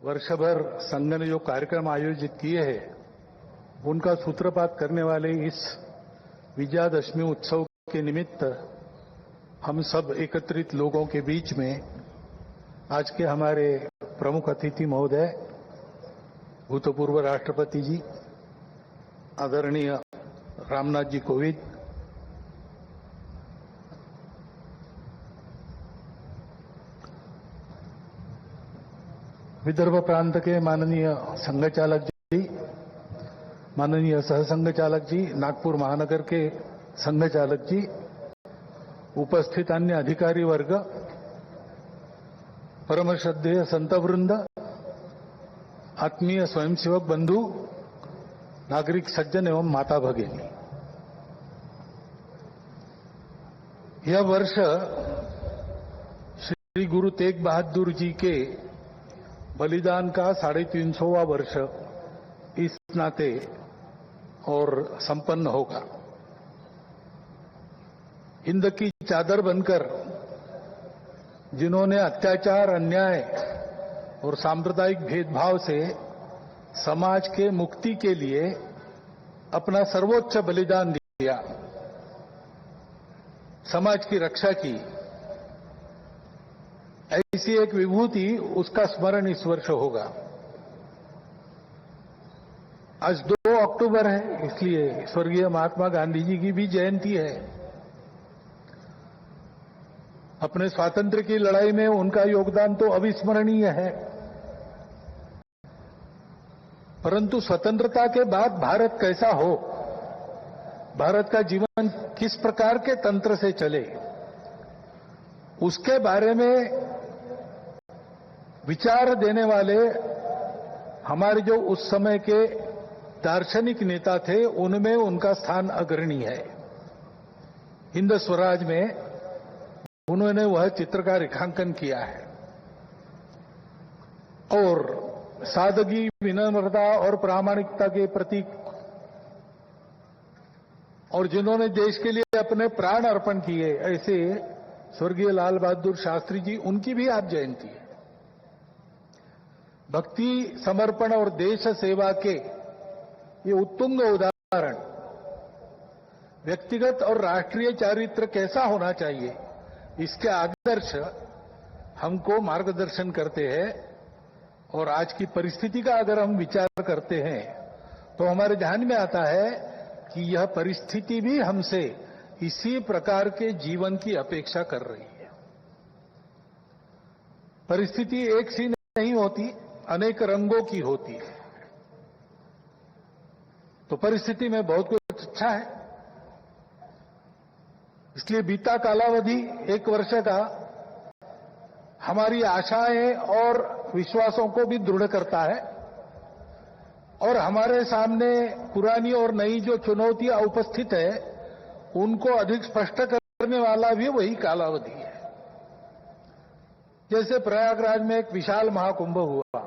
वर्षभर संघ ने जो कार्यक्रम आयोजित किए हैं उनका सूत्रपात करने वाले इस विजयादशमी उत्सव के निमित्त हम सब एकत्रित लोगों के बीच में आज के हमारे प्रमुख अतिथि महोदय भूतपूर्व राष्ट्रपति जी आदरणीय रामनाथ जी कोविंद, विदर्भ प्रांत के माननीय संघ चालक जी, माननीय सहसंघ चालक जी, नागपुर महानगर के संघ चालक जी, उपस्थित अन्य अधिकारी वर्ग, परम श्रद्धेय संतवृंद, आत्मीय स्वयंसेवक बंधु, नागरिक सज्जन एवं माता भगिनी, यह वर्ष श्री गुरु तेग बहादुर जी के बलिदान का 350वां वर्ष इस नाते और संपन्न होगा। हिंद की चादर बनकर जिन्होंने अत्याचार, अन्याय और सांप्रदायिक भेदभाव से समाज के मुक्ति के लिए अपना सर्वोच्च बलिदान दिया, समाज की रक्षा की, ऐसी एक विभूति, उसका स्मरण इस वर्ष होगा। आज 2 अक्टूबर है, इसलिए स्वर्गीय महात्मा गांधी जी की भी जयंती है। अपने स्वातंत्र्य की लड़ाई में उनका योगदान तो अविस्मरणीय है, परंतु स्वतंत्रता के बाद भारत कैसा हो, भारत का जीवन किस प्रकार के तंत्र से चले, उसके बारे में विचार देने वाले हमारे जो उस समय के दार्शनिक नेता थे, उनमें उनका स्थान अग्रणी है। हिंद स्वराज में उन्होंने वह चित्र का रेखांकन किया है और सादगी, विनम्रता और प्रामाणिकता के प्रतीक, और जिन्होंने देश के लिए अपने प्राण अर्पण किए, ऐसे स्वर्गीय लाल बहादुर शास्त्री जी, उनकी भी आज जयंती है। भक्ति, समर्पण और देश सेवा के ये उत्तुंग उदाहरण व्यक्तिगत और राष्ट्रीय चारित्र कैसा होना चाहिए, इसके आदर्श हमको मार्गदर्शन करते हैं। और आज की परिस्थिति का अगर हम विचार करते हैं तो हमारे ध्यान में आता है कि यह परिस्थिति भी हमसे इसी प्रकार के जीवन की अपेक्षा कर रही है। परिस्थिति एक सी नहीं होती, अनेक रंगों की होती है। तो परिस्थिति में बहुत कुछ अच्छा है, इसलिए बीता कालावधि 1 वर्ष का हमारी आशाएं और विश्वासों को भी दृढ़ करता है और हमारे सामने पुरानी और नई जो चुनौतियां उपस्थित है उनको अधिक स्पष्ट करने वाला भी वही कालावधि है। जैसे प्रयागराज में एक विशाल महाकुंभ हुआ,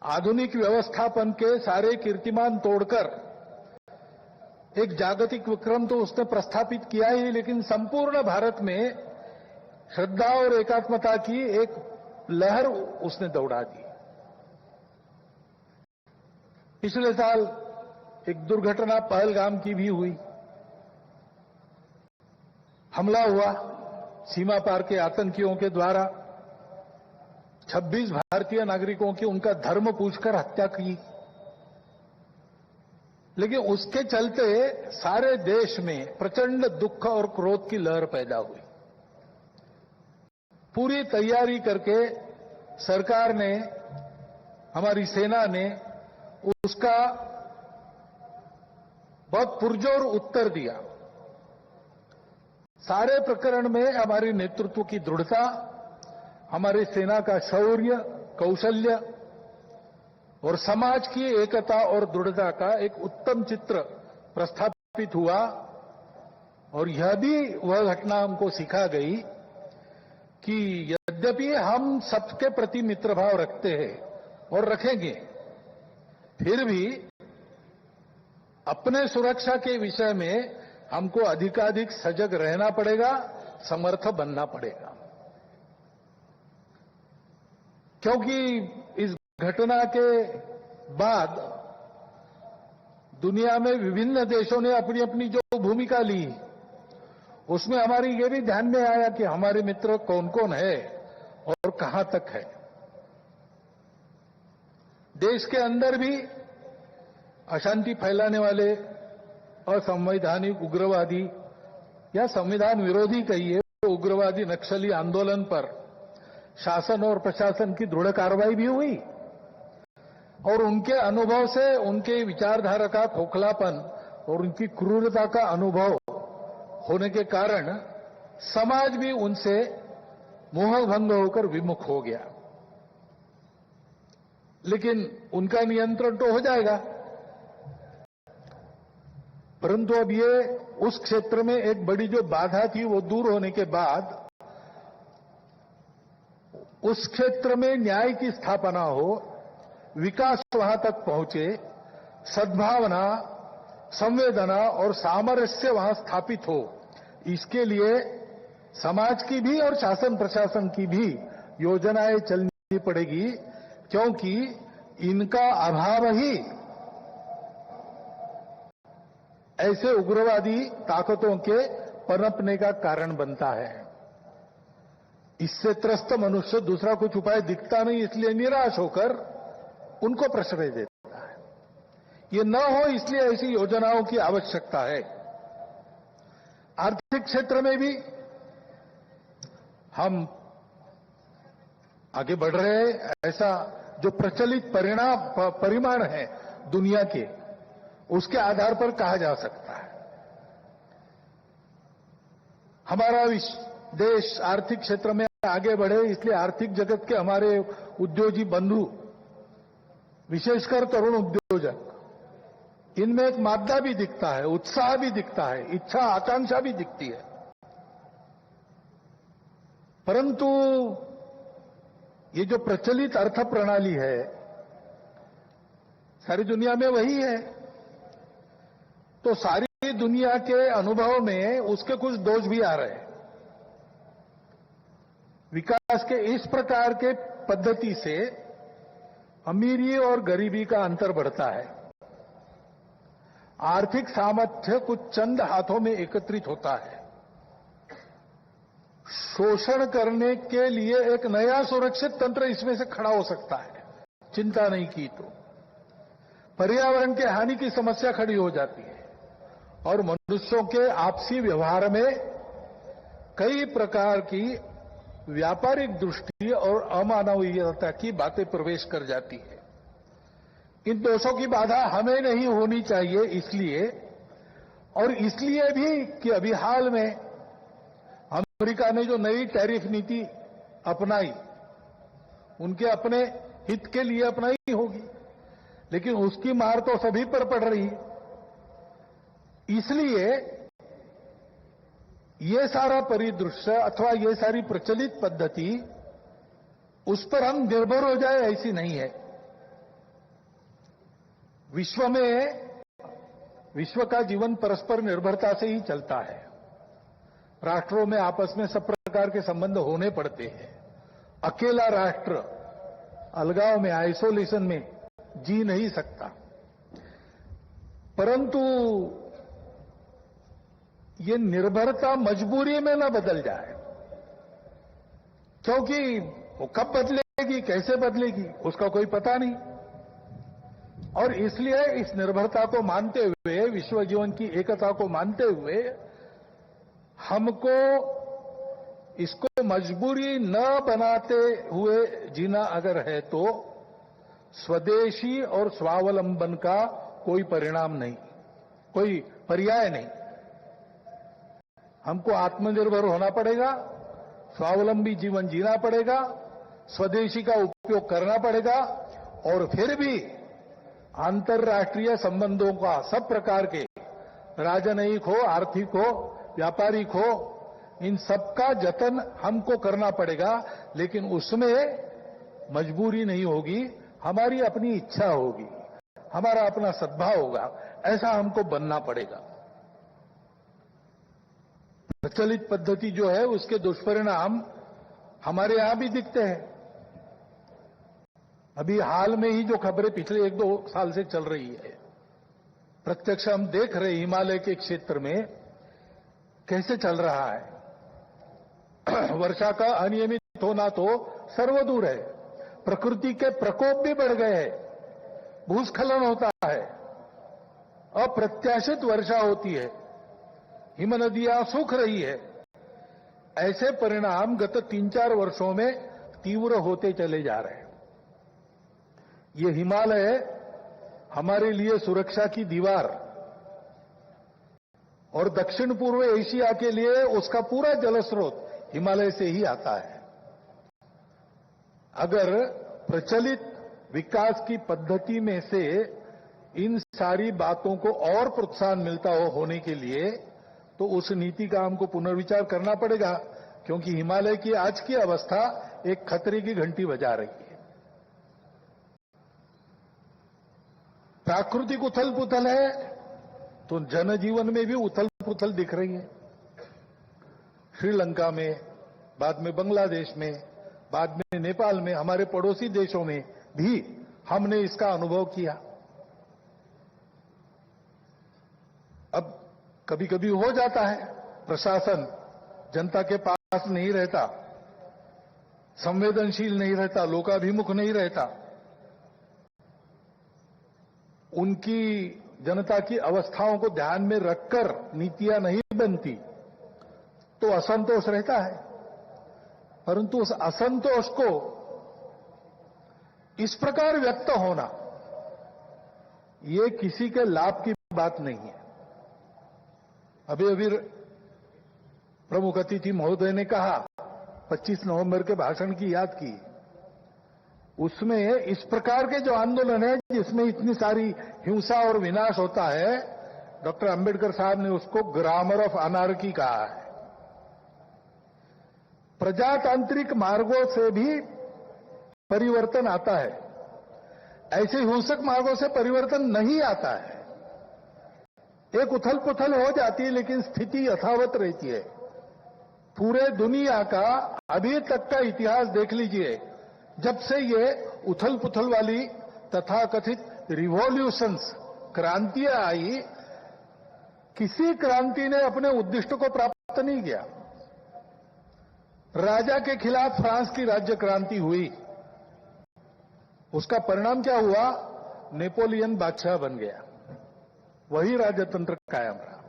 आधुनिक व्यवस्थापन के सारे कीर्तिमान तोड़कर एक जागतिक विक्रम तो उसने प्रस्थापित किया ही, लेकिन संपूर्ण भारत में श्रद्धा और एकात्मता की एक लहर उसने दौड़ा दी। पिछले साल एक दुर्घटना पहलगाम की भी हुई, हमला हुआ सीमा पार के आतंकियों के द्वारा, 26 भारतीय नागरिकों की उनका धर्म पूछकर हत्या की। लेकिन उसके चलते सारे देश में प्रचंड दुख और क्रोध की लहर पैदा हुई। पूरी तैयारी करके सरकार ने, हमारी सेना ने उसका बहुत पुरजोर उत्तर दिया। सारे प्रकरण में हमारी नेतृत्व की दृढ़ता, हमारी सेना का शौर्य, कौशल्य और समाज की एकता और दृढ़ता का एक उत्तम चित्र प्रस्थापित हुआ। और यह भी वह घटना हमको सिखा गई कि यद्यपि हम सबके प्रति मित्रभाव रखते हैं और रखेंगे, फिर भी अपने सुरक्षा के विषय में हमको अधिकाधिक सजग रहना पड़ेगा, समर्थ बनना पड़ेगा। क्योंकि इस घटना के बाद दुनिया में विभिन्न देशों ने अपनी अपनी जो भूमिका ली, उसमें हमारी ये भी ध्यान में आया कि हमारे मित्र कौन कौन है और कहां तक है। देश के अंदर भी अशांति फैलाने वाले असंवैधानिक उग्रवादी या संविधान विरोधी कहिए उग्रवादी नक्सली आंदोलन पर शासन और प्रशासन की दृढ़ कार्रवाई भी हुई और उनके अनुभव से उनके विचारधारा का खोखलापन और उनकी क्रूरता का अनुभव होने के कारण समाज भी उनसे मोहभंग होकर विमुख हो गया। लेकिन उनका नियंत्रण तो हो जाएगा, परंतु अब ये उस क्षेत्र में एक बड़ी जो बाधा थी वो दूर होने के बाद उस क्षेत्र में न्याय की स्थापना हो, विकास वहां तक पहुंचे, सद्भावना, संवेदना और सामरस्य वहां स्थापित हो, इसके लिए समाज की भी और शासन प्रशासन की भी योजनाएं चलनी पड़ेगी, क्योंकि इनका अभाव ही ऐसे उग्रवादी ताकतों के पनपने का कारण बनता है। इससे त्रस्त मनुष्य दूसरा कुछ उपाय दिखता नहीं, इसलिए निराश होकर उनको प्रश्रय देता है। ये न हो इसलिए ऐसी योजनाओं की आवश्यकता है। आर्थिक क्षेत्र में भी हम आगे बढ़ रहे हैं। ऐसा जो प्रचलित परिमाण है दुनिया के, उसके आधार पर कहा जा सकता है हमारा देश आर्थिक क्षेत्र में आगे बढ़े, इसलिए आर्थिक जगत के हमारे उद्योगी बंधु, विशेषकर तरुण उद्योजक, इनमें एक मादा भी दिखता है, उत्साह भी दिखता है, इच्छा आकांक्षा भी दिखती है। परंतु ये जो प्रचलित अर्थ प्रणाली है सारी दुनिया में वही है, तो सारी दुनिया के अनुभव में उसके कुछ दोष भी आ रहे हैं। विकास के इस प्रकार के पद्धति से अमीरी और गरीबी का अंतर बढ़ता है। आर्थिक सामर्थ्य कुछ चंद हाथों में एकत्रित होता है। शोषण करने के लिए एक नया सुरक्षित तंत्र इसमें से खड़ा हो सकता है, चिंता नहीं की तो। पर्यावरण के हानि की समस्या खड़ी हो जाती है और मनुष्यों के आपसी व्यवहार में कई प्रकार की व्यापारिक दृष्टि और अमानवीयता की बातें प्रवेश कर जाती है। इन दोषों की बाधा हमें नहीं होनी चाहिए, इसलिए भी कि अभी हाल में अमेरिका ने जो नई टैरिफ नीति अपनाई, उनके अपने हित के लिए अपनाई होगी, लेकिन उसकी मार तो सभी पर पड़ रही है। इसलिए ये सारा परिदृश्य अथवा ये सारी प्रचलित पद्धति उस पर हम निर्भर हो जाए ऐसी नहीं है। विश्व का जीवन परस्पर निर्भरता से ही चलता है। राष्ट्रों में आपस में सब प्रकार के संबंध होने पड़ते हैं। अकेला राष्ट्र अलगाव में, आइसोलेशन में जी नहीं सकता। परंतु ये निर्भरता मजबूरी में न बदल जाए, क्योंकि वो कब बदलेगी, कैसे बदलेगी, उसका कोई पता नहीं। और इसलिए इस निर्भरता को मानते हुए, विश्व जीवन की एकता को मानते हुए, हमको इसको मजबूरी न बनाते हुए जीना अगर है तो स्वदेशी और स्वावलंबन का कोई परिणाम नहीं, कोई पर्याय नहीं। हमको आत्मनिर्भर होना पड़ेगा, स्वावलंबी जीवन जीना पड़ेगा, स्वदेशी का उपयोग करना पड़ेगा और फिर भी अंतर्राष्ट्रीय संबंधों का सब प्रकार के, राजनयिक हो, आर्थिक हो, व्यापारिक हो, इन सबका जतन हमको करना पड़ेगा। लेकिन उसमें मजबूरी नहीं होगी, हमारी अपनी इच्छा होगी, हमारा अपना सद्भाव होगा, ऐसा हमको बनना पड़ेगा। प्रचलित पद्धति जो है उसके दुष्परिणाम हमारे यहां भी दिखते हैं। अभी हाल में ही जो खबरें पिछले 1-2 साल से चल रही है, प्रत्यक्ष हम देख रहे हिमालय के क्षेत्र में कैसे चल रहा है। वर्षा का अनियमित होना तो सर्वदूर है, प्रकृति के प्रकोप भी बढ़ गए हैं, भूस्खलन होता है, अप्रत्याशित वर्षा होती है, हिमनदियां सूख रही है। ऐसे परिणाम गत 3-4 वर्षों में तीव्र होते चले जा रहे हैं। ये हिमालय हमारे लिए सुरक्षा की दीवार और दक्षिण पूर्व एशिया के लिए उसका पूरा जलस्रोत हिमालय से ही आता है। अगर प्रचलित विकास की पद्धति में से इन सारी बातों को और प्रोत्साहन मिलता होने के लिए तो उस नीति का हमको पुनर्विचार करना पड़ेगा, क्योंकि हिमालय की आज की अवस्था एक खतरे की घंटी बजा रही है। प्राकृतिक उथल पुथल है तो जनजीवन में भी उथल पुथल दिख रही है। श्रीलंका में, बाद में बांग्लादेश में, बाद में नेपाल में, हमारे पड़ोसी देशों में भी हमने इसका अनुभव किया। अब कभी कभी हो जाता है, प्रशासन जनता के पास नहीं रहता, संवेदनशील नहीं रहता, लोकाभिमुख नहीं रहता, उनकी जनता की अवस्थाओं को ध्यान में रखकर नीतियां नहीं बनती तो असंतोष रहता है। परंतु उस असंतोष को इस प्रकार व्यक्त होना, ये किसी के लाभ की बात नहीं है। अभी प्रमुख अतिथि महोदय ने कहा, 25 नवंबर के भाषण की याद की, उसमें इस प्रकार के जो आंदोलन है जिसमें इतनी सारी हिंसा और विनाश होता है, डॉक्टर अंबेडकर साहब ने उसको ग्रामर ऑफ अनार्की कहा है। प्रजातांत्रिक मार्गों से भी परिवर्तन आता है, ऐसे हिंसक मार्गों से परिवर्तन नहीं आता है। एक उथल पुथल हो जाती है लेकिन स्थिति यथावत रहती है। पूरे दुनिया का अभी तक का इतिहास देख लीजिए, जब से ये उथल पुथल वाली तथाकथित रिवॉल्यूशंस, क्रांतियां आई, किसी क्रांति ने अपने उद्दिष्ट को प्राप्त नहीं किया। राजा के खिलाफ फ्रांस की राज्य क्रांति हुई, उसका परिणाम क्या हुआ? नेपोलियन बादशाह बन गया, वही राजतंत्र कायम रहा।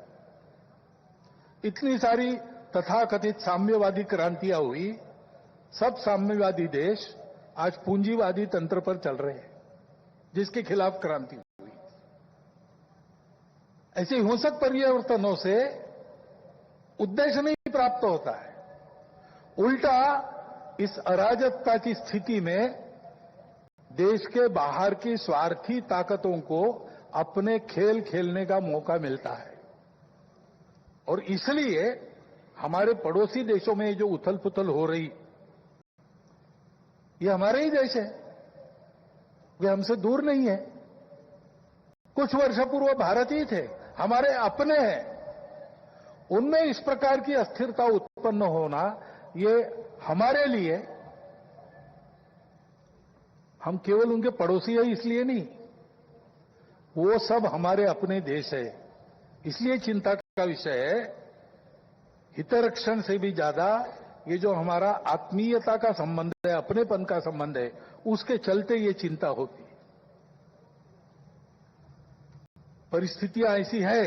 इतनी सारी तथाकथित साम्यवादी क्रांतियां हुई, सब साम्यवादी देश आज पूंजीवादी तंत्र पर चल रहे हैं, जिसके खिलाफ क्रांति हुई। ऐसे हिंसक परिवर्तनों से उद्देश्य नहीं प्राप्त होता है, उल्टा इस अराजकता की स्थिति में देश के बाहर की स्वार्थी ताकतों को अपने खेल खेलने का मौका मिलता है। और इसलिए हमारे पड़ोसी देशों में जो उथल पुथल हो रही, ये हमारे ही देश है, वे हमसे दूर नहीं है। कुछ वर्ष पूर्व भारत ही थे, हमारे अपने हैं। उनमें इस प्रकार की अस्थिरता उत्पन्न होना, ये हमारे लिए, हम केवल उनके पड़ोसी है इसलिए नहीं, वो सब हमारे अपने देश है, इसलिए चिंता का विषय है। हितरक्षण से भी ज्यादा ये जो हमारा आत्मीयता का संबंध है, अपनेपन का संबंध है, उसके चलते ये चिंता होती है। परिस्थितियां ऐसी है,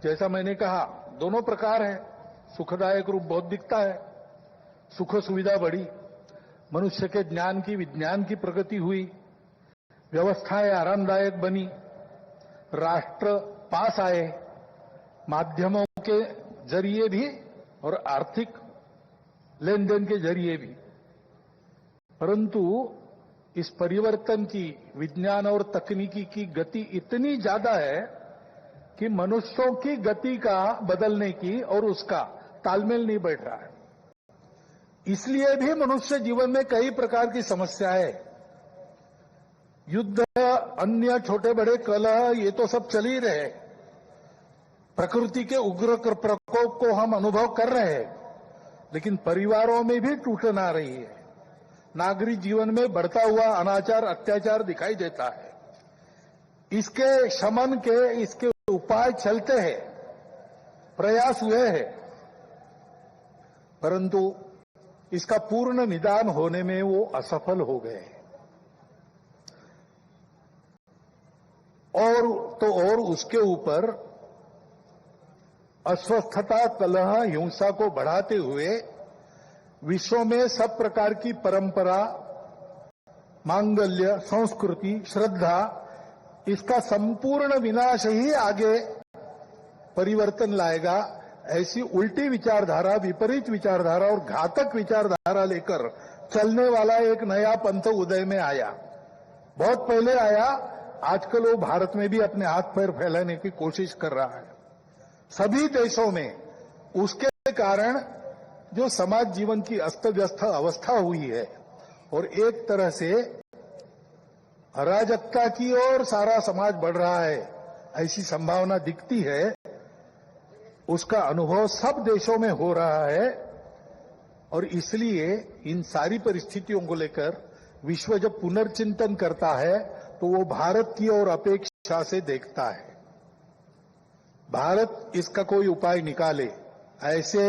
जैसा मैंने कहा, दोनों प्रकार है। सुखदायक रूप बहुत दिखता है, सुख सुविधा बढ़ी, मनुष्य के ज्ञान की, विज्ञान की प्रगति हुई, व्यवस्थाएं आरामदायक बनी, राष्ट्र पास आए, माध्यमों के जरिए भी और आर्थिक लेन देन के जरिए भी। परंतु इस परिवर्तन की, विज्ञान और तकनीकी की गति इतनी ज्यादा है कि मनुष्यों की गति का बदलने की और उसका तालमेल नहीं बैठ रहा है। इसलिए भी मनुष्य जीवन में कई प्रकार की समस्याएं, युद्ध, अन्य छोटे बड़े कलह, ये तो सब चल ही रहे। प्रकृति के उग्र प्रकोप को हम अनुभव कर रहे हैं, लेकिन परिवारों में भी टूटन आ रही है, नागरिक जीवन में बढ़ता हुआ अनाचार अत्याचार दिखाई देता है। इसके शमन के इसके उपाय चलते हैं, प्रयास हुए हैं, परंतु इसका पूर्ण निदान होने में वो असफल हो गए। और उसके ऊपर अस्वस्थता, कलह, हिंसा को बढ़ाते हुए विश्व में सब प्रकार की परंपरा, मांगल्य, संस्कृति, श्रद्धा, इसका संपूर्ण विनाश ही आगे परिवर्तन लाएगा। ऐसी उल्टी विचारधारा, विपरीत विचारधारा और घातक विचारधारा लेकर चलने वाला एक नया पंथ उदय में आया। बहुत पहले आया, आजकल वो भारत में भी अपने हाथ पैर फैलाने की कोशिश कर रहा है। सभी देशों में उसके कारण जो समाज जीवन की अस्त व्यस्त अवस्था हुई है और एक तरह से अराजकता की ओर सारा समाज बढ़ रहा है, ऐसी संभावना दिखती है। उसका अनुभव सब देशों में हो रहा है और इसलिए इन सारी परिस्थितियों को लेकर विश्व जब पुनर्चिंतन करता है तो वो भारत की ओर अपेक्षा से देखता है। भारत इसका कोई उपाय निकाले, ऐसे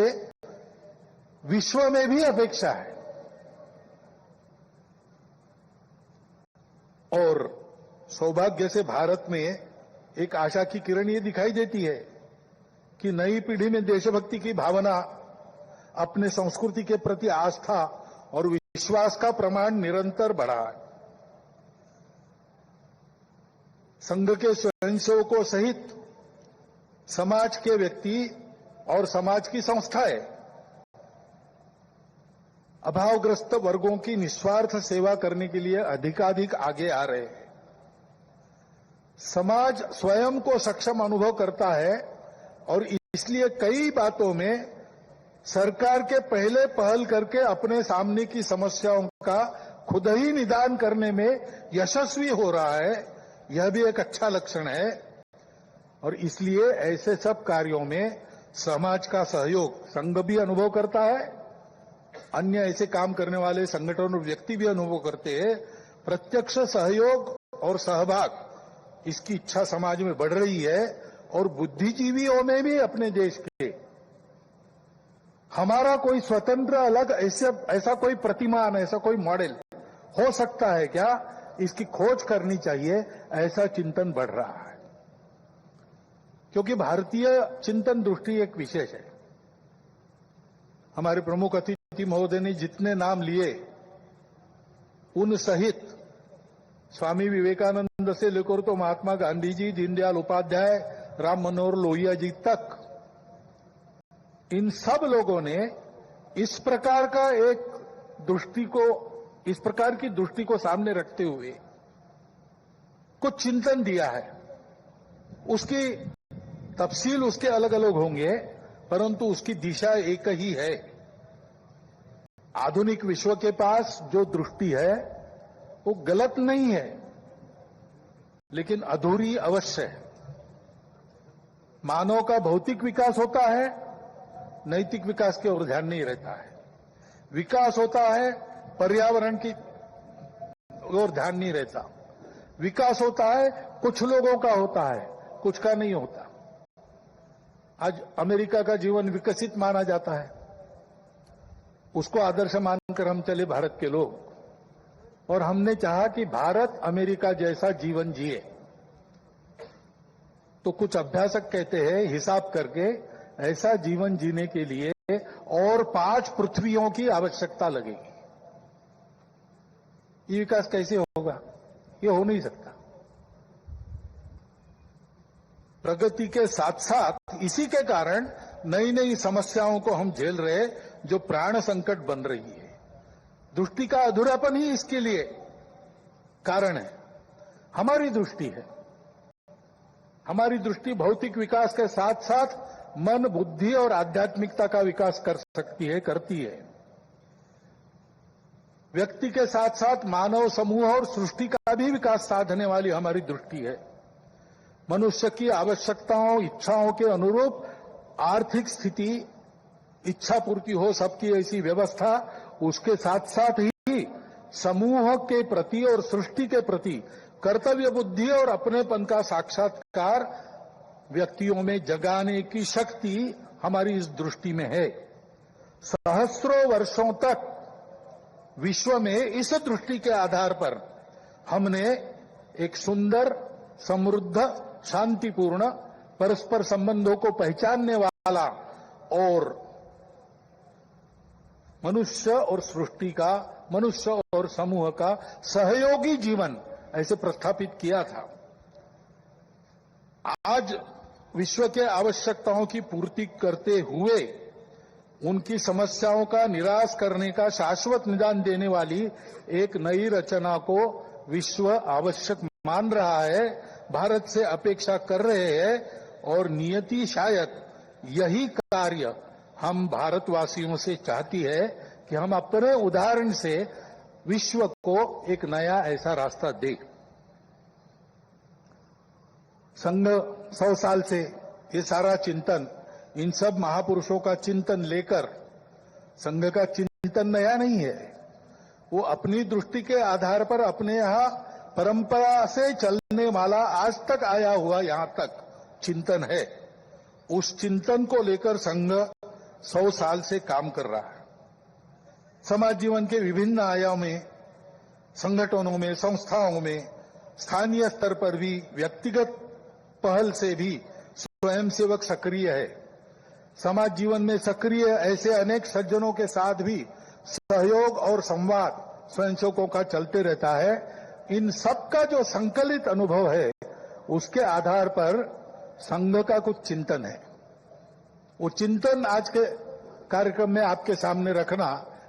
विश्व में भी अपेक्षा है। और सौभाग्य से भारत में एक आशा की किरण ये दिखाई देती है कि नई पीढ़ी में देशभक्ति की भावना, अपने संस्कृति के प्रति आस्था और विश्वास का प्रमाण निरंतर बढ़ा है। संघ के स्वयंसेवकों सहित समाज के व्यक्ति और समाज की संस्थाएं अभावग्रस्त वर्गों की निस्वार्थ सेवा करने के लिए अधिकाधिक आगे आ रहे हैं। समाज स्वयं को सक्षम अनुभव करता है और इसलिए कई बातों में सरकार के पहले पहल करके अपने सामने की समस्याओं का खुद ही निदान करने में यशस्वी हो रहा है। यह भी एक अच्छा लक्षण है और इसलिए ऐसे सब कार्यों में समाज का सहयोग संघ भी अनुभव करता है, अन्य ऐसे काम करने वाले संगठन और व्यक्ति भी अनुभव करते हैं। प्रत्यक्ष सहयोग और सहभाग, इसकी इच्छा समाज में बढ़ रही है और बुद्धिजीवियों में भी अपने देश के हमारा कोई स्वतंत्र अलग ऐसा कोई प्रतिमान, ऐसा कोई मॉडल हो सकता है क्या, इसकी खोज करनी चाहिए, ऐसा चिंतन बढ़ रहा है। क्योंकि भारतीय चिंतन दृष्टि एक विशेष है। हमारे प्रमुख अतिथि महोदय ने जितने नाम लिए उन सहित स्वामी विवेकानंद से लेकर तो महात्मा गांधी जी, दीनदयाल उपाध्याय, राम मनोहर लोहिया जी तक, इन सब लोगों ने इस प्रकार की दृष्टि को सामने रखते हुए कुछ चिंतन दिया है। उसकी तफसील उसके अलग अलग होंगे, परंतु उसकी दिशा एक ही है। आधुनिक विश्व के पास जो दृष्टि है वो गलत नहीं है, लेकिन अधूरी अवश्य है। मानव का भौतिक विकास होता है, नैतिक विकास की ओर ध्यान नहीं रहता है। विकास होता है, पर्यावरण की ओर ध्यान नहीं रहता। विकास होता है, कुछ लोगों का होता है, कुछ का नहीं होता। आज अमेरिका का जीवन विकसित माना जाता है, उसको आदर्श मानकर हम चले भारत के लोग, और हमने चाहा कि भारत अमेरिका जैसा जीवन जिए। तो कुछ अभ्यासक कहते हैं, हिसाब करके ऐसा जीवन जीने के लिए और 5 पृथ्वियों की आवश्यकता लगेगी। ये विकास कैसे होगा? ये हो नहीं सकता। प्रगति के साथ साथ इसी के कारण नई नई समस्याओं को हम झेल रहे, जो प्राण संकट बन रही है। दृष्टि का अधूरापन ही इसके लिए कारण है। हमारी दृष्टि है, हमारी दृष्टि भौतिक विकास के साथ साथ मन, बुद्धि और आध्यात्मिकता का विकास कर सकती है, करती है। व्यक्ति के साथ साथ मानव समूह और सृष्टि का भी विकास साधने वाली हमारी दृष्टि है। मनुष्य की आवश्यकताओं, इच्छाओं के अनुरूप आर्थिक स्थिति, इच्छा पूर्ति हो सबकी, ऐसी व्यवस्था, उसके साथ साथ ही समूह के प्रति और सृष्टि के प्रति कर्तव्य बुद्धि और अपनेपन का साक्षात्कार व्यक्तियों में जगाने की शक्ति हमारी इस दृष्टि में है। सहस्रों वर्षों तक विश्व में इस दृष्टि के आधार पर हमने एक सुंदर, समृद्ध, शांतिपूर्ण, परस्पर संबंधों को पहचानने वाला और मनुष्य और सृष्टि का, मनुष्य और समूह का सहयोगी जीवन ऐसे प्रस्थापित किया था। आज विश्व के आवश्यकताओं की पूर्ति करते हुए उनकी समस्याओं का निराश करने का शाश्वत निदान देने वाली एक नई रचना को विश्व आवश्यक मान रहा है, भारत से अपेक्षा कर रहे हैं और नियति शायद यही कार्य हम भारतवासियों से चाहती है कि हम अपने उदाहरण से विश्व को एक नया ऐसा रास्ता दें। संघ 100 साल से ये सारा चिंतन, इन सब महापुरुषों का चिंतन लेकर, संघ का चिंतन नया नहीं है, वो अपनी दृष्टि के आधार पर अपने यहां परंपरा से चलने वाला आज तक आया हुआ यहां तक चिंतन है। उस चिंतन को लेकर संघ 100 साल से काम कर रहा है। समाज जीवन के विभिन्न आयामों में, संगठनों में, संस्थाओं में, स्थानीय स्तर पर भी, व्यक्तिगत पहल से भी स्वयंसेवक सक्रिय है। समाज जीवन में सक्रिय ऐसे अनेक सज्जनों के साथ भी सहयोग और संवाद स्वयंसेवकों का चलते रहता है। इन सबका जो संकलित अनुभव है उसके आधार पर संघ का कुछ चिंतन है। वो चिंतन आज के कार्यक्रम में आपके सामने रखना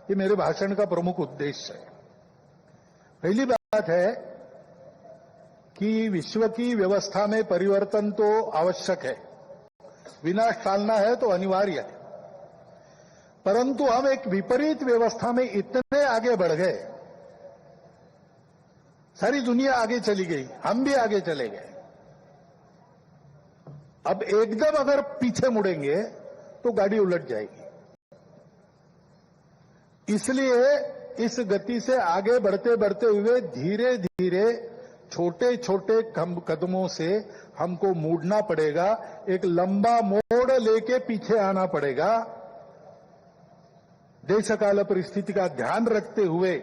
ये मेरे भाषण का प्रमुख उद्देश्य है। पहली बात है कि विश्व की व्यवस्था में परिवर्तन तो आवश्यक है, विनाश टालना है तो अनिवार्य है, परंतु हम एक विपरीत व्यवस्था में इतने आगे बढ़ गए, सारी दुनिया आगे चली गई, हम भी आगे चले गए। अब एकदम अगर पीछे मुड़ेंगे तो गाड़ी उलट जाएगी। इसलिए इस गति से आगे बढ़ते बढ़ते हुए धीरे धीरे छोटे छोटे कदमों से हमको मुड़ना पड़ेगा, एक लंबा मोड़ लेके पीछे आना पड़ेगा। देशकाल परिस्थिति का ध्यान रखते हुए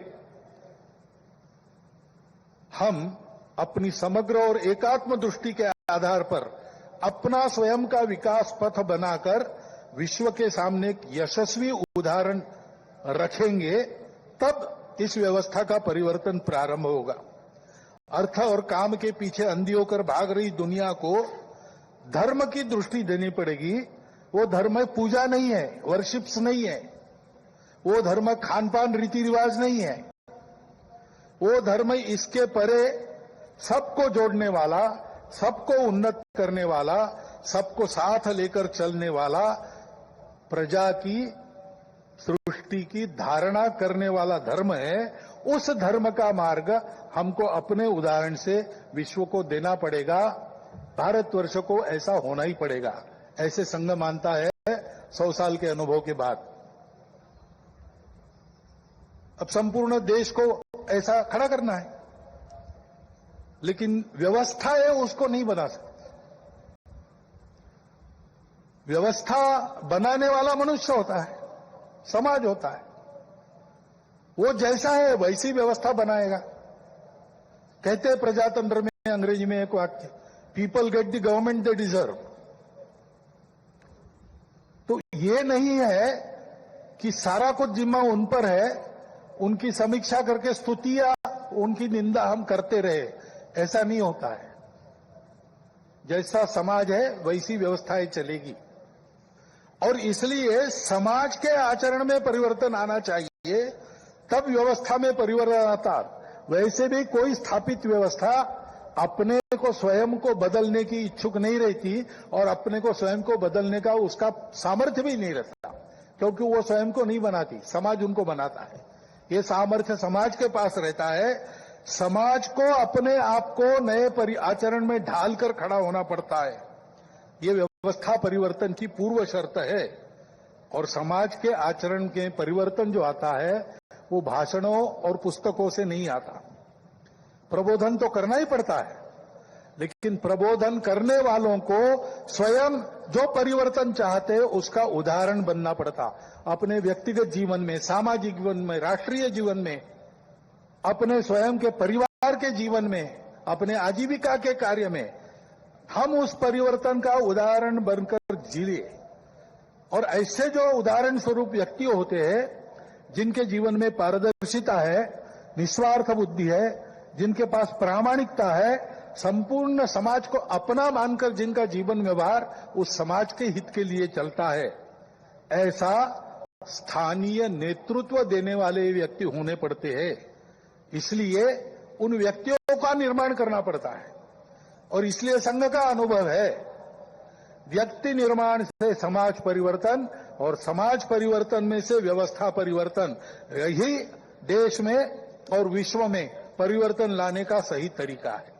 हम अपनी समग्र और एकात्म दृष्टि के आधार पर अपना स्वयं का विकास पथ बनाकर विश्व के सामने एक यशस्वी उदाहरण रखेंगे, तब इस व्यवस्था का परिवर्तन प्रारंभ होगा। अर्थ और काम के पीछे अंधी होकर भाग रही दुनिया को धर्म की दृष्टि देनी पड़ेगी। वो धर्म पूजा नहीं है, वर्शिप्स नहीं है, वो धर्म खान पान रीति रिवाज नहीं है, वो धर्म इसके परे सबको जोड़ने वाला, सबको उन्नत करने वाला, सबको साथ लेकर चलने वाला, प्रजा की, सृष्टि की धारणा करने वाला धर्म है। उस धर्म का मार्ग हमको अपने उदाहरण से विश्व को देना पड़ेगा। भारतवर्ष को ऐसा होना ही पड़ेगा, ऐसे संघ मानता है 100 साल के अनुभव के बाद। अब संपूर्ण देश को ऐसा खड़ा करना है, लेकिन व्यवस्था है उसको नहीं बना सकते। व्यवस्था बनाने वाला मनुष्य होता है, समाज होता है, वो जैसा है वैसी व्यवस्था बनाएगा। कहते हैं प्रजातंत्र में अंग्रेजी में एक वाक्य, people get the government they deserve. तो ये नहीं है कि सारा कुछ जिम्मा उन पर है, उनकी समीक्षा करके स्तुतियां, उनकी निंदा हम करते रहे, ऐसा नहीं होता है। जैसा समाज है वैसी व्यवस्थाएं चलेगी, और इसलिए समाज के आचरण में परिवर्तन आना चाहिए, तब व्यवस्था में परिवर्तन आता। वैसे भी कोई स्थापित व्यवस्था अपने को स्वयं को बदलने की इच्छुक नहीं रहती, और अपने को स्वयं को बदलने का उसका सामर्थ्य भी नहीं रहता, क्योंकि वो स्वयं को नहीं बनाती, समाज उनको बनाता है। ये सामर्थ्य समाज के पास रहता है। समाज को अपने आप को नए आचरण में ढालकर खड़ा होना पड़ता है। ये व्यवस्था परिवर्तन की पूर्व शर्त है, और समाज के आचरण के परिवर्तन जो आता है वो भाषणों और पुस्तकों से नहीं आता। प्रबोधन तो करना ही पड़ता है, लेकिन प्रबोधन करने वालों को स्वयं जो परिवर्तन चाहते उसका उदाहरण बनना पड़ता। अपने व्यक्तिगत जीवन में, सामाजिक जीवन में, राष्ट्रीय जीवन में, अपने स्वयं के परिवार के जीवन में, अपने आजीविका के कार्य में हम उस परिवर्तन का उदाहरण बनकर जिए। और ऐसे जो उदाहरण स्वरूप व्यक्ति होते हैं जिनके जीवन में पारदर्शिता है, निस्वार्थ बुद्धि है, जिनके पास प्रामाणिकता है, संपूर्ण समाज को अपना मानकर जिनका जीवन व्यवहार उस समाज के हित के लिए चलता है, ऐसा स्थानीय नेतृत्व देने वाले व्यक्ति होने पड़ते हैं। इसलिए उन व्यक्तियों का निर्माण करना पड़ता है। और इसलिए संघ का अनुभव है, व्यक्ति निर्माण से समाज परिवर्तन और समाज परिवर्तन में से व्यवस्था परिवर्तन, यही देश में और विश्व में परिवर्तन लाने का सही तरीका है।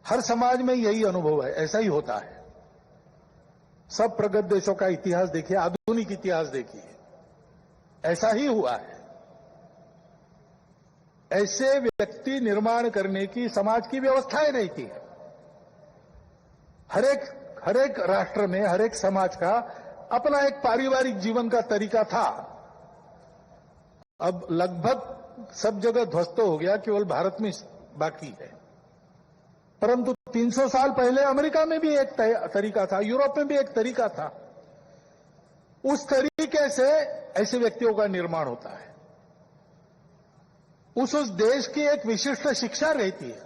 हर समाज में यही अनुभव है, ऐसा ही होता है। सब प्रगत देशों का इतिहास देखिए, आधुनिक इतिहास देखिए, ऐसा ही हुआ है। ऐसे व्यक्ति निर्माण करने की समाज की व्यवस्थाएं रहती है। हर एक राष्ट्र में, हर एक समाज का अपना एक पारिवारिक जीवन का तरीका था। अब लगभग सब जगह ध्वस्त हो गया, केवल भारत में बाकी है। परंतु 300 साल पहले अमेरिका में भी एक तरीका था, यूरोप में भी एक तरीका था। उस तरीके से ऐसे व्यक्तियों का निर्माण होता है। उस देश की एक विशिष्ट शिक्षा रहती है,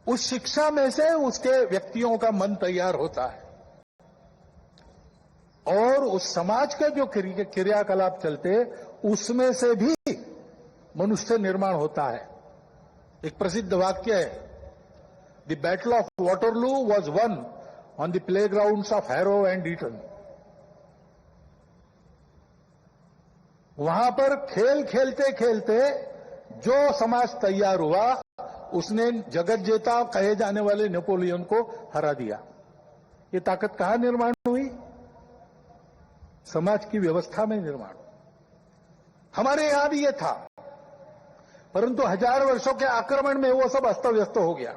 उस शिक्षा में से उसके व्यक्तियों का मन तैयार होता है और उस समाज के जो क्रियाकलाप चलते उसमें से भी मनुष्य निर्माण होता है। एक प्रसिद्ध वाक्य है, the battle of Waterloo was won on the playgrounds of Harrow and Eton. वहां पर खेल खेलते खेलते जो समाज तैयार हुआ उसने जगत जेता कहे जाने वाले नेपोलियन को हरा दिया। ये ताकत कहां निर्माण हुई? समाज की व्यवस्था में निर्माण। हमारे यहां भी ये था, परंतु 1000 वर्षों के आक्रमण में वो सब अस्त व्यस्त हो गया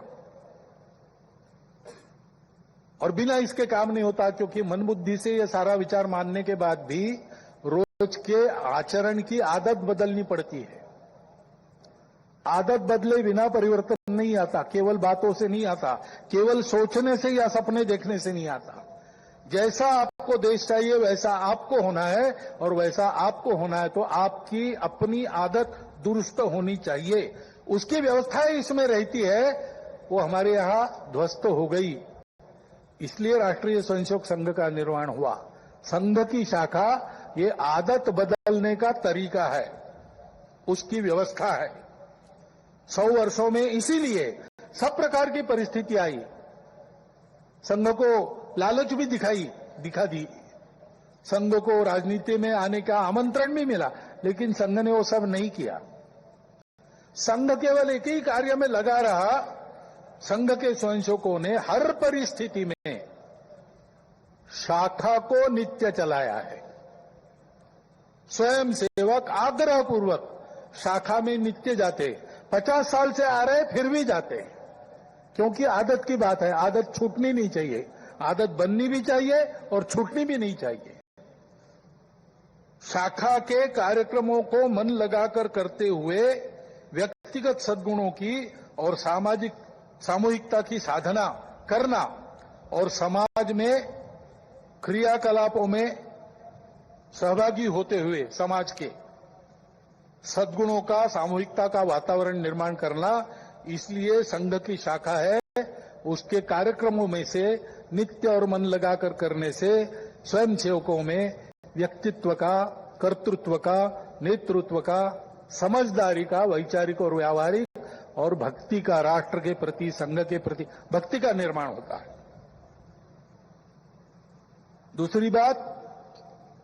और बिना इसके काम नहीं होता, क्योंकि मन बुद्धि से ये सारा विचार मानने के बाद भी रोज के आचरण की आदत बदलनी पड़ती है। आदत बदले बिना परिवर्तन नहीं आता, केवल बातों से नहीं आता, केवल सोचने से या सपने देखने से नहीं आता। जैसा आपको देश चाहिए वैसा आपको होना है, और वैसा आपको होना है तो आपकी अपनी आदत दुरुस्त होनी चाहिए। उसकी व्यवस्थाएं इसमें रहती है, वो हमारे यहां ध्वस्त हो गई। इसलिए राष्ट्रीय स्वयंसेवक संघ का निर्माण हुआ। संघ की शाखा ये आदत बदलने का तरीका है, उसकी व्यवस्था है। 100 वर्षों में इसीलिए सब प्रकार की परिस्थिति आई। संघ को लालच भी दिखा दी, संघ को राजनीति में आने का आमंत्रण भी मिला, लेकिन संघ ने वो सब नहीं किया। संघ केवल एक ही कार्य में लगा रहा। संघ के स्वयंसेवकों ने हर परिस्थिति में शाखा को नित्य चलाया है। स्वयं सेवक आग्रहपूर्वक शाखा में नित्य जाते, 50 साल से आ रहे फिर भी जाते, क्योंकि आदत की बात है। आदत छूटनी नहीं चाहिए, आदत बननी भी चाहिए और छूटनी भी नहीं चाहिए। शाखा के कार्यक्रमों को मन लगाकर करते हुए व्यक्तिगत सद्गुणों की और सामूहिकता की साधना करना और समाज में क्रियाकलापों में सहभागी होते हुए समाज के सद्गुणों का, सामूहिकता का वातावरण निर्माण करना, इसलिए संघ की शाखा है। उसके कार्यक्रमों में से नित्य और मन लगाकर करने से स्वयं सेवकों में व्यक्तित्व का, कर्तृत्व का, नेतृत्व का, समझदारी का, वैचारिक और व्यावहारिक और भक्ति का, राष्ट्र के प्रति, संघ के प्रति भक्ति का निर्माण होता है। दूसरी बात,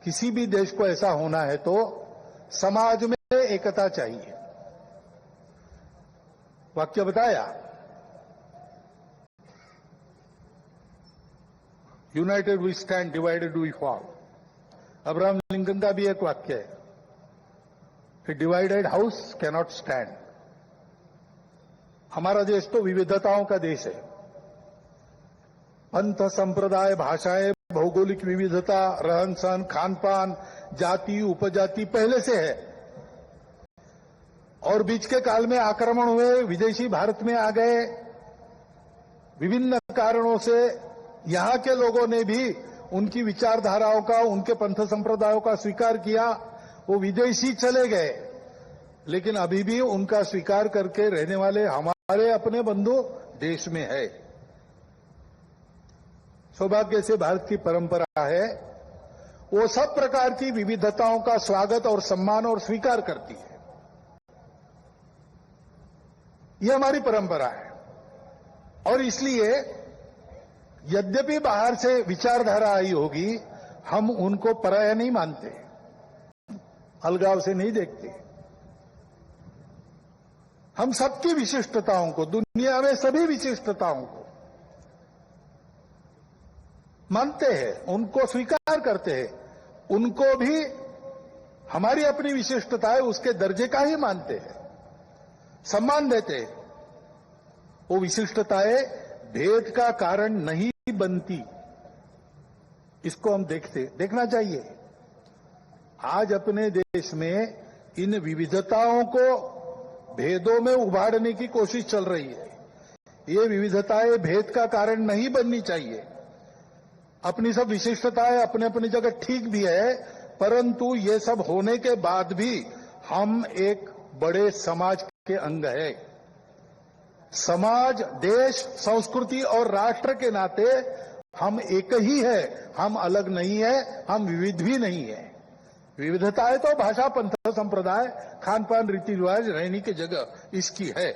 किसी भी देश को ऐसा होना है तो समाज में एकता चाहिए। वाक्य बताया, united we stand, divided we fall. Abraham Lincoln का भी एक वाक्य है। A divided house cannot stand. हमारा देश तो विविधताओं का देश है। पंथ, संप्रदाय, भाषाएं, भौगोलिक विविधता, रहन सहन, खान पान, जाति, उपजाति पहले से है। और बीच के काल में आक्रमण हुए, विदेशी भारत में आ गए, विभिन्न कारणों से यहां के लोगों ने भी उनकी विचारधाराओं का, उनके पंथ संप्रदायों का स्वीकार किया। वो विदेशी चले गए, लेकिन अभी भी उनका स्वीकार करके रहने वाले हमारे अपने बंधु देश में है। सौभाग्य से भारत की परंपरा है, वो सब प्रकार की विविधताओं का स्वागत और सम्मान और स्वीकार करती है। ये हमारी परंपरा है। और इसलिए यद्यपि बाहर से विचारधारा आई होगी, हम उनको पराया नहीं मानते, अलगाव से नहीं देखते। हम सबकी विशिष्टताओं को, दुनिया में सभी विशिष्टताओं को मानते हैं, उनको स्वीकार करते हैं, उनको भी हमारी अपनी विशिष्टता है उसके दर्जे का ही मानते हैं, सम्मान देते हैं। वो विशिष्टताएं भेद का कारण नहीं बनती, इसको हम देखना चाहिए। आज अपने देश में इन विविधताओं को भेदों में उभारने की कोशिश चल रही है। ये विविधताएं भेद का कारण नहीं बननी चाहिए। अपनी सब विशिष्टताएं अपने अपनी जगह ठीक भी है, परंतु ये सब होने के बाद भी हम एक बड़े समाज के अंग है। समाज, देश, संस्कृति और राष्ट्र के नाते हम एक ही है, हम अलग नहीं है, हम विविध भी नहीं है। विविधताएं तो भाषा, पंथ, संप्रदाय, खान पान, रीति रिवाज, रहने की जगह इसकी है।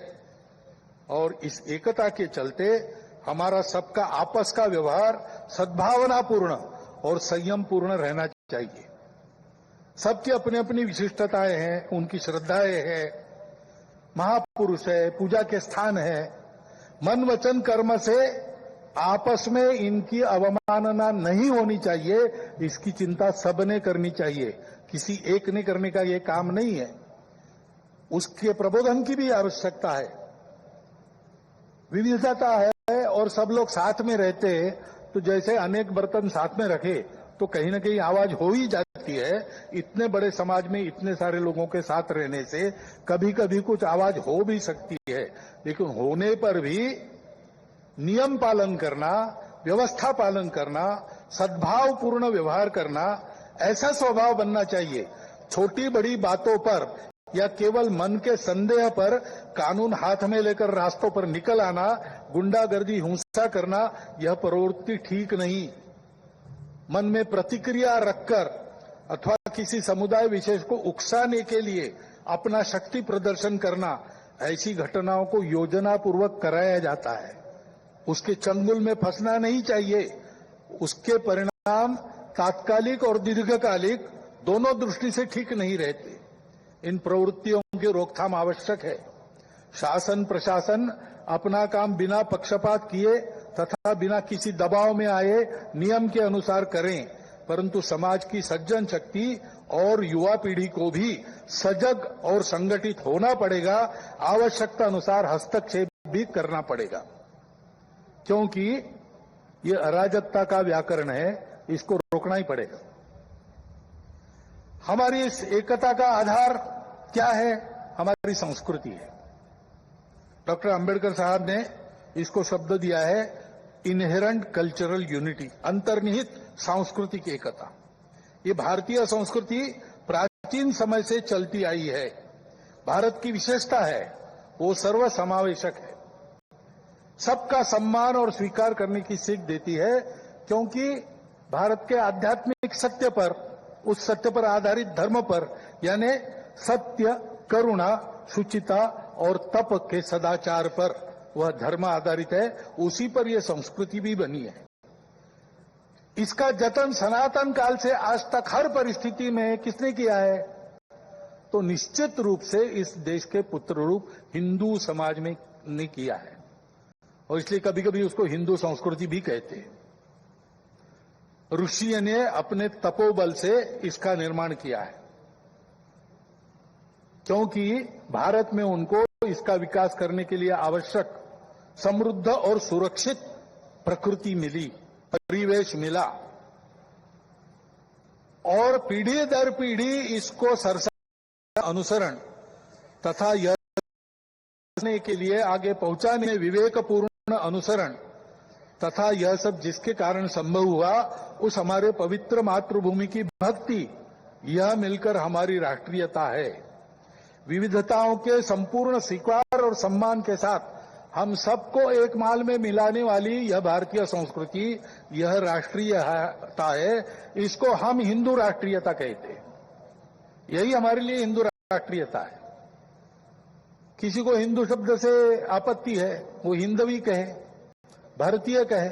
और इस एकता के चलते हमारा सबका आपस का व्यवहार सद्भावनापूर्ण और संयमपूर्ण रहना चाहिए। सबकी अपनी अपनी विशिष्टताएं हैं, उनकी श्रद्धाएं हैं, महापुरुष है, पूजा के स्थान है। मन वचन कर्म से आपस में इनकी अवमानना नहीं होनी चाहिए, इसकी चिंता सबने करनी चाहिए। किसी एक ने करने का ये काम नहीं है, उसके प्रबोधन की भी आवश्यकता है। विविधता है और सब लोग साथ में रहते हैं, तो जैसे अनेक बर्तन साथ में रखे तो कहीं न कहीं आवाज हो ही जाती है। इतने बड़े समाज में इतने सारे लोगों के साथ रहने से कभी कभी कुछ आवाज हो भी सकती है, लेकिन होने पर भी नियम पालन करना, व्यवस्था पालन करना, सद्भावपूर्ण व्यवहार करना, ऐसा स्वभाव बनना चाहिए। छोटी बड़ी बातों पर या केवल मन के संदेह पर कानून हाथ में लेकर रास्तों पर निकल आना, गुंडागर्दी, हिंसा करना, यह प्रवृत्ति ठीक नहीं। मन में प्रतिक्रिया रखकर अथवा किसी समुदाय विशेष को उकसाने के लिए अपना शक्ति प्रदर्शन करना, ऐसी घटनाओं को योजनापूर्वक कराया जाता है। उसके चंगुल में फंसना नहीं चाहिए। उसके परिणाम तात्कालिक और दीर्घकालिक दोनों दृष्टि से ठीक नहीं रहते। इन प्रवृत्तियों की रोकथाम आवश्यक है। शासन प्रशासन अपना काम बिना पक्षपात किए तथा बिना किसी दबाव में आए नियम के अनुसार करें, परंतु समाज की सज्जन शक्ति और युवा पीढ़ी को भी सजग और संगठित होना पड़ेगा। आवश्यकता अनुसार हस्तक्षेप भी करना पड़ेगा, क्योंकि ये अराजकता का व्याकरण है, इसको रोकना ही पड़ेगा। हमारी इस एकता का आधार क्या है? हमारी संस्कृति है। डॉक्टर अंबेडकर साहब ने इसको शब्द दिया है इनहेरेंट कल्चरल यूनिटी, अंतर्निहित सांस्कृतिक एकता। ये भारतीय संस्कृति प्राचीन समय से चलती आई है। भारत की विशेषता है, वो सर्वसमावेशक है, सबका सम्मान और स्वीकार करने की सीख देती है, क्योंकि भारत के आध्यात्मिक सत्य पर, उस सत्य पर आधारित धर्म पर, यानी सत्य, करुणा, शुचिता और तप के सदाचार पर वह धर्म आधारित है। उसी पर यह संस्कृति भी बनी है। इसका जतन सनातन काल से आज तक हर परिस्थिति में किसने किया है? तो निश्चित रूप से इस देश के पुत्र रूप हिंदू समाज में ने किया है, और इसलिए कभी कभी उसको हिंदू संस्कृति भी कहते हैं। ऋषि ने अपने तपोबल से इसका निर्माण किया है। क्योंकि भारत में उनको इसका विकास करने के लिए आवश्यक समृद्ध और सुरक्षित प्रकृति मिली, परिवेश मिला और पीढ़ी दर पीढ़ी इसको सरसर अनुसरण तथा यह के लिए आगे पहुंचाने में विवेकपूर्ण अनुसरण तथा यह सब जिसके कारण संभव हुआ, उस हमारे पवित्र मातृभूमि की भक्ति, यह मिलकर हमारी राष्ट्रीयता है। विविधताओं के संपूर्ण स्वीकार और सम्मान के साथ हम सबको एक माल में मिलाने वाली यह भारतीय संस्कृति, यह राष्ट्रीयता है। इसको हम हिंदू राष्ट्रीयता कहते हैं। यही हमारे लिए हिंदू राष्ट्रीयता है। किसी को हिंदू शब्द से आपत्ति है, वो हिंदवी कहे, भारतीय कहे,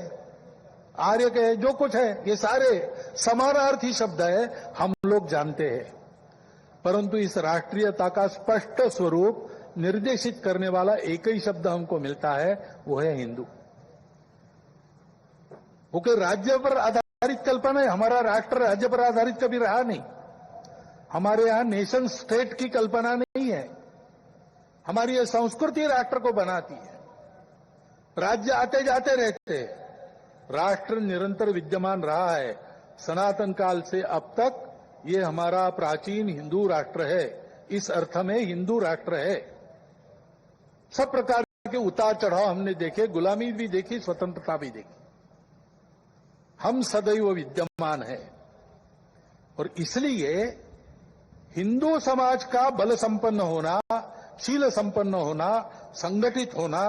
आर्य कहे, जो कुछ है, ये सारे समानार्थी शब्द है, हम लोग जानते हैं। परंतु इस राष्ट्रीयता का स्पष्ट स्वरूप निर्देशित करने वाला एक ही शब्द हमको मिलता है, वो है हिंदू। वो कोई राज्य पर आधारित कल्पना है। हमारा राष्ट्र राज्य पर आधारित कभी रहा नहीं। हमारे यहां नेशन स्टेट की कल्पना नहीं है। हमारी यह संस्कृति राष्ट्र को बनाती है। राज्य आते जाते रहते हैं। राष्ट्र निरंतर विद्यमान रहा है। सनातन काल से अब तक ये हमारा प्राचीन हिंदू राष्ट्र है। इस अर्थ में हिंदू राष्ट्र है। सब प्रकार के उतार चढ़ाव हमने देखे, गुलामी भी देखी, स्वतंत्रता भी देखी। हम सदैव विद्यमान है और इसलिए हिंदू समाज का बल संपन्न होना, शील संपन्न होना, संगठित होना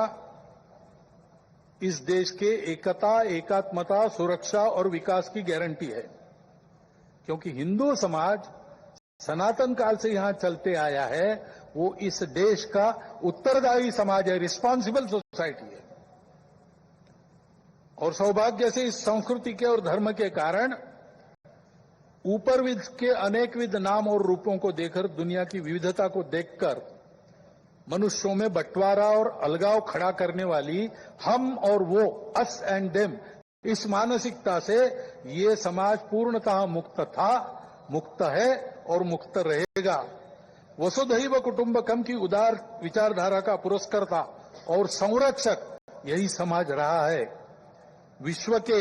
इस देश के एकता, एकात्मता, सुरक्षा और विकास की गारंटी है। क्योंकि हिंदू समाज सनातन काल से यहां चलते आया है, वो इस देश का उत्तरदायी समाज है, रिस्पॉन्सिबल सोसाइटी है। और सौभाग्य से इस संस्कृति के और धर्म के कारण ऊपरविद के अनेकविध नाम और रूपों को देखकर, दुनिया की विविधता को देखकर मनुष्यों में बंटवारा और अलगाव खड़ा करने वाली हम और वो, अस एंड देम, इस मानसिकता से ये समाज पूर्णतः मुक्त था, मुक्त है और मुक्त रहेगा। वसुधैव कुटुंबकम की उदार विचारधारा का पुरस्कर्ता और संरक्षक यही समाज रहा है। विश्व के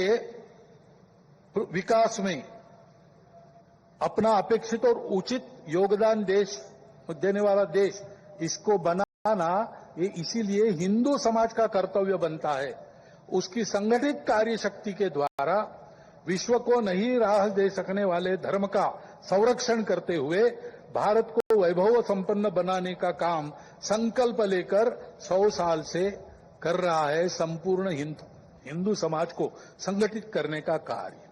विकास में अपना अपेक्षित और उचित योगदान देने वाला देश, इसको बनाना ये इसीलिए हिंदू समाज का कर्तव्य बनता है। उसकी संगठित कार्य शक्ति के द्वारा विश्व को नई राह दे सकने वाले धर्म का संरक्षण करते हुए भारत को वैभव संपन्न बनाने का काम संकल्प लेकर 100 साल से कर रहा है संपूर्ण हिंदू समाज को संगठित करने का कार्य।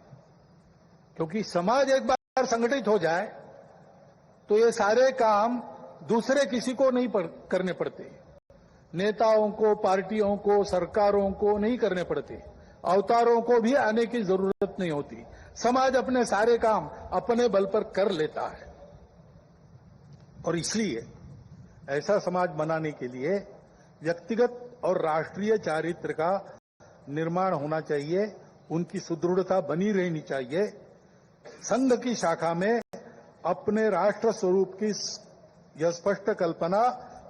क्योंकि समाज एक बार संगठित हो जाए तो ये सारे काम दूसरे किसी को नहीं करने पड़ते। नेताओं को, पार्टियों को, सरकारों को नहीं करने पड़ते। अवतारों को भी आने की जरूरत नहीं होती। समाज अपने सारे काम अपने बल पर कर लेता है। और इसलिए ऐसा समाज बनाने के लिए व्यक्तिगत और राष्ट्रीय चारित्र का निर्माण होना चाहिए, उनकी सुदृढ़ता बनी रहनी चाहिए। संघ की शाखा में अपने राष्ट्र स्वरूप की यह स्पष्ट कल्पना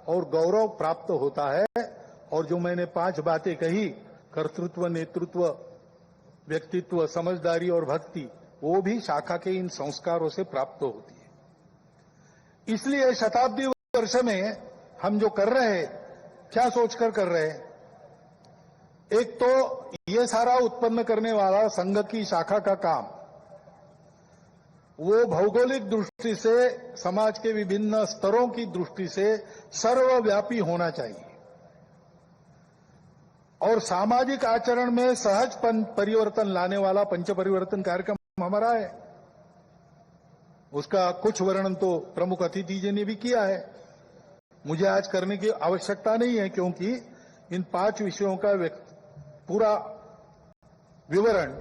और गौरव प्राप्त होता है। और जो मैंने 5 बातें कही, कर्तृत्व, नेतृत्व, व्यक्तित्व, समझदारी और भक्ति, वो भी शाखा के इन संस्कारों से प्राप्त होती है। इसलिए शताब्दी वर्ष में हम जो कर रहे हैं, क्या सोचकर कर रहे हैं? एक तो ये सारा उत्पन्न करने वाला संघ की शाखा का काम, वो भौगोलिक दृष्टि से, समाज के विभिन्न स्तरों की दृष्टि से सर्वव्यापी होना चाहिए और सामाजिक आचरण में सहज परिवर्तन लाने वाला पंच परिवर्तन कार्यक्रम हमारा है। उसका कुछ वर्णन तो प्रमुख अतिथि जी ने भी किया है। मुझे आज करने की आवश्यकता नहीं है, क्योंकि इन 5 विषयों का पूरा विवरण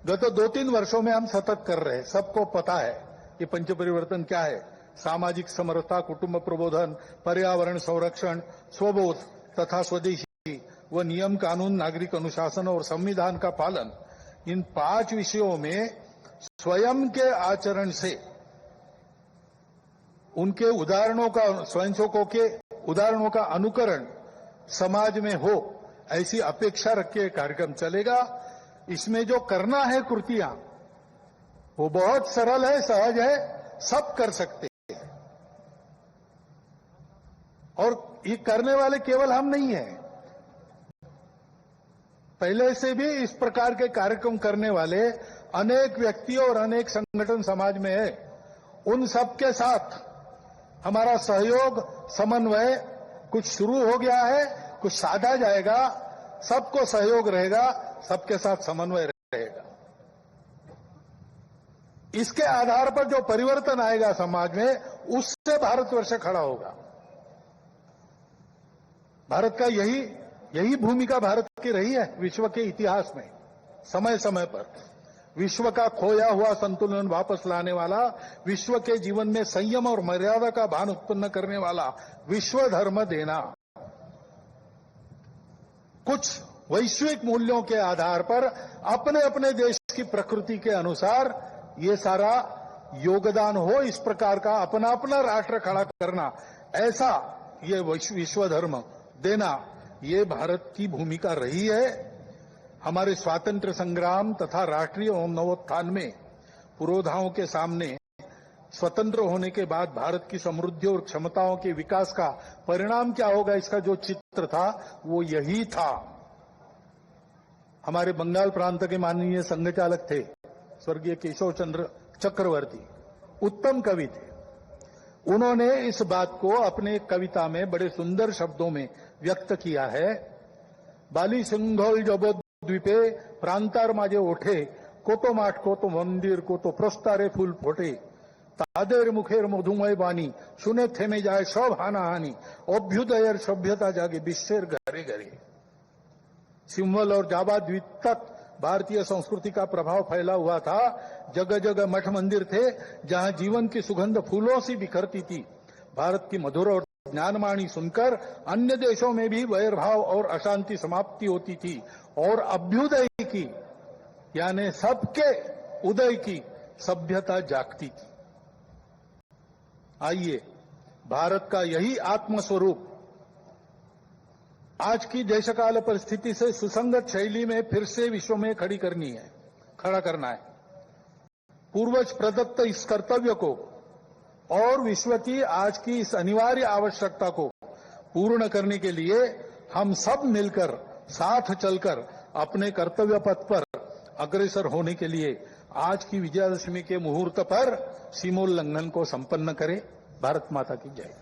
गत 2-3 वर्षों में हम सतत कर रहे हैं। सबको पता है कि पंच परिवर्तन क्या है। सामाजिक समरसता, कुटुंब प्रबोधन, पर्यावरण संरक्षण, स्वबोध तथा स्वदेशी व नियम कानून, नागरिक अनुशासन और संविधान का पालन, इन 5 विषयों में स्वयं के आचरण से उनके उदाहरणों का, स्वयंसेवकों के उदाहरणों का अनुकरण समाज में हो, ऐसी अपेक्षा रख के कार्यक्रम चलेगा। इसमें जो करना है कृतियां, वो बहुत सरल है, सहज है, सब कर सकते हैं। और ये करने वाले केवल हम नहीं हैं, पहले से भी इस प्रकार के कार्यक्रम करने वाले अनेक व्यक्ति और अनेक संगठन समाज में है। उन सबके साथ हमारा सहयोग, समन्वय कुछ शुरू हो गया है, कुछ साधा जाएगा, सबको सहयोग रहेगा, सबके साथ समन्वय रहेगा। इसके आधार पर जो परिवर्तन आएगा समाज में, उससे भारतवर्ष खड़ा होगा। भारत का यही भूमिका भारत की रही है विश्व के इतिहास में। समय समय पर विश्व का खोया हुआ संतुलन वापस लाने वाला, विश्व के जीवन में संयम और मर्यादा का भान उत्पन्न करने वाला विश्व धर्म देना, कुछ वैश्विक मूल्यों के आधार पर अपने अपने देश की प्रकृति के अनुसार ये सारा योगदान हो, इस प्रकार का अपना अपना राष्ट्र खड़ा करना, ऐसा ये विश्व धर्म देना, ये भारत की भूमिका रही है। हमारे स्वातंत्र संग्राम तथा राष्ट्रीय नवोत्थान में पुरोधाओं के सामने स्वतंत्र होने के बाद भारत की समृद्धि और क्षमताओं के विकास का परिणाम क्या होगा, इसका जो चित्र था वो यही था। हमारे बंगाल प्रांत के माननीय संघचालक थे स्वर्गीय केशव चंद्र चक्रवर्ती, उत्तम कवि थे। उन्होंने इस बात को अपने कविता में बड़े सुंदर शब्दों में व्यक्त किया है। बाली सिंघल जबोद्वीपे प्रांतार माझे ओठे, कोतो माठ कोतो मंदिर कोतो प्रस्तारे फूल फोटे, तादेर मुखेर मधुमय बानी, सुने थेमे जाए सब हानाहानी, अभ्युदयर सभ्यता जागे विश्वेर घरे घरे। सिंहल और जावा द्वीप तक भारतीय संस्कृति का प्रभाव फैला हुआ था। जगह जगह मठ मंदिर थे जहां जीवन की सुगंध फूलों से बिखरती थी। भारत की मधुर और ज्ञानवाणी सुनकर अन्य देशों में भी वैरभाव और अशांति समाप्ति होती थी और अभ्युदय की, यानी सबके उदय की सभ्यता जागती थी। आइए, भारत का यही आत्मस्वरूप आज की देशकाल परिस्थिति से सुसंगत शैली में फिर से विश्व में खड़ा करना है। पूर्वज प्रदत्त इस कर्तव्य को और विश्व की आज की इस अनिवार्य आवश्यकता को पूर्ण करने के लिए हम सब मिलकर, साथ चलकर अपने कर्तव्य पथ पर अग्रसर होने के लिए आज की विजयादशमी के मुहूर्त पर सीमोल्लंघन को संपन्न करें। भारत माता की जय।